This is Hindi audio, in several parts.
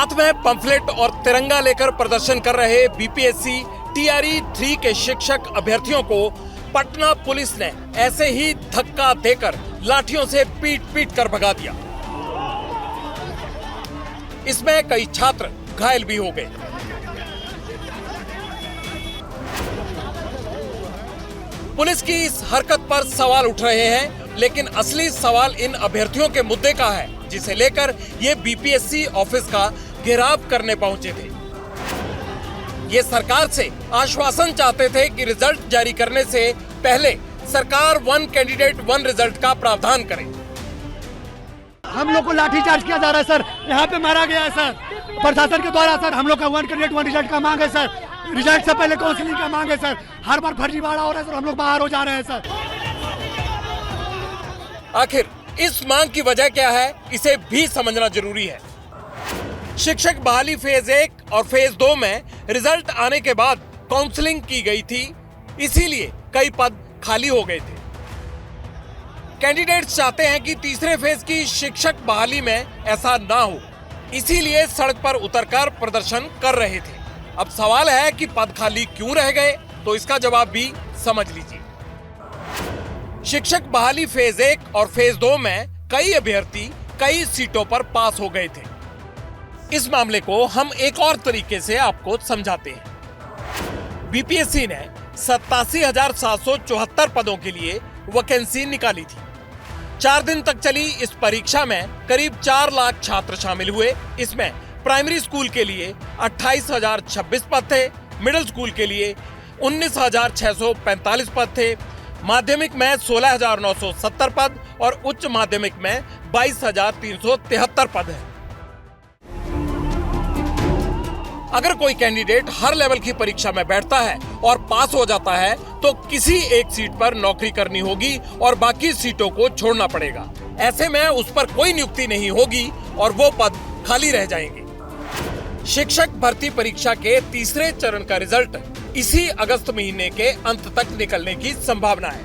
हाथ में पंफलेट और तिरंगा लेकर प्रदर्शन कर रहे बीपीएससी टीआरई 3 के शिक्षक अभ्यर्थियों को पटना पुलिस ने ऐसे ही धक्का देकर लाठियों से पीट कर भगा दिया। इसमें कई छात्र घायल भी हो गए। पुलिस की इस हरकत पर सवाल उठ रहे हैं, लेकिन असली सवाल इन अभ्यर्थियों के मुद्दे का है, जिसे लेकर ये बीपीएससी ऑफिस का घेराव करने पहुंचे थे। ये सरकार से आश्वासन चाहते थे कि रिजल्ट जारी करने से पहले सरकार 1 कैंडिडेट 1 रिजल्ट का प्रावधान करे। हम लोग को लाठीचार्ज किया जा रहा है सर, यहाँ पे मारा गया है सर प्रशासन के द्वारा। सर हम लोग का 1 कैंडिडेट 1 रिजल्ट का मांग है सर, रिजल्ट से पहले काउंसलिंग का मांग है सर। हर बार फर्जीवाड़ा हो रहा है सर, हम लोग बाहर हो जा रहे हैं सर। आखिर इस मांग की वजह क्या है, इसे भी समझना जरूरी है। शिक्षक बहाली फेज 1 और फेज 2 में रिजल्ट आने के बाद काउंसलिंग की गई थी, इसीलिए कई पद खाली हो गए थे। कैंडिडेट्स चाहते हैं कि तीसरे फेज की शिक्षक बहाली में ऐसा ना हो, इसीलिए सड़क पर उतरकर प्रदर्शन कर रहे थे। अब सवाल है कि पद खाली क्यों रह गए, तो इसका जवाब भी समझ लीजिए। शिक्षक बहाली फेज 1 और फेज 2 में कई अभ्यर्थी कई सीटों पर पास हो गए थे। इस मामले को हम एक और तरीके से आपको समझाते हैं। बीपीएससी ने 87,774 पदों के लिए वैकेंसी निकाली थी। 4 दिन तक चली इस परीक्षा में करीब 4 लाख छात्र शामिल हुए। इसमें प्राइमरी स्कूल के लिए 28,026 पद थे, मिडिल स्कूल के लिए 19,645 पद थे, माध्यमिक में 16,970 पद और उच्च माध्यमिक में 22,373 पद है। अगर कोई कैंडिडेट हर लेवल की परीक्षा में बैठता है और पास हो जाता है, तो किसी एक सीट पर नौकरी करनी होगी और बाकी सीटों को छोड़ना पड़ेगा। ऐसे में उस पर कोई नियुक्ति नहीं होगी और वो पद खाली रह जाएंगे। शिक्षक भर्ती परीक्षा के तीसरे चरण का रिजल्ट इसी अगस्त महीने के अंत तक निकलने की संभावना है।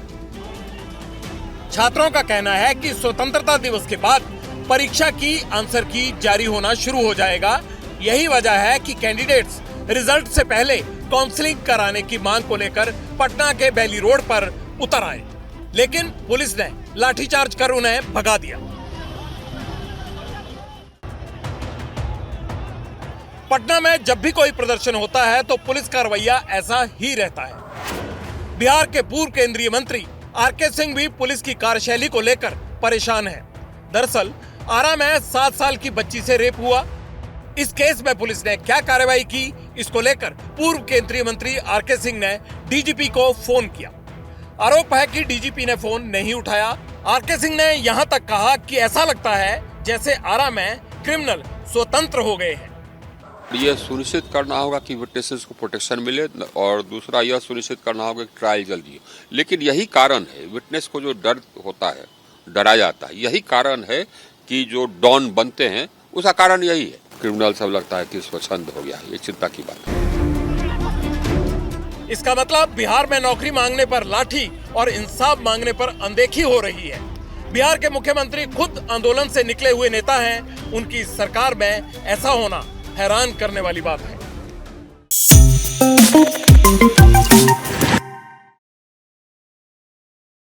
छात्रों का कहना है कि स्वतंत्रता दिवस के बाद परीक्षा की आंसर की जारी होना शुरू हो जाएगा। यही वजह है कि कैंडिडेट्स रिजल्ट से पहले काउंसलिंग कराने की मांग को लेकर पटना के बेली रोड पर उतर आए, लेकिन पुलिस ने लाठीचार्ज कर उन्हें भगा दिया। पटना में जब भी कोई प्रदर्शन होता है तो पुलिस का रवैया ऐसा ही रहता है। बिहार के पूर्व केंद्रीय मंत्री आरके सिंह भी पुलिस की कार्यशैली को लेकर परेशान हैं। दरअसल आरा में 7 साल की बच्ची से रेप हुआ। इस केस में पुलिस ने क्या कार्रवाई की, इसको लेकर पूर्व केंद्रीय मंत्री आरके सिंह ने डीजीपी को फोन किया। आरोप है कि डीजीपी ने फोन नहीं उठाया। आरके सिंह ने यहां तक कहा कि ऐसा लगता है जैसे आरा में क्रिमिनल स्वतंत्र हो गए हैं। यह सुनिश्चित करना होगा कि विटनेसेस को प्रोटेक्शन मिले और दूसरा यह सुनिश्चित करना होगा कि ट्रायल जल्दी हो। लेकिन यही कारण है, विटनेस को जो डर होता है, डराया जाता है, यही कारण है कि जो डॉन बनते हैं, उसका कारण यही है। क्रिमिनल सब लगता है कि स्वच्छंद हो गया, ये चिंता की बात है। इसका मतलब बिहार में नौकरी मांगने पर लाठी और इंसाफ मांगने पर अनदेखी हो रही है। बिहार के मुख्यमंत्री खुद आंदोलन से निकले हुए नेता हैं। उनकी सरकार में ऐसा होना हैरान करने वाली बात है।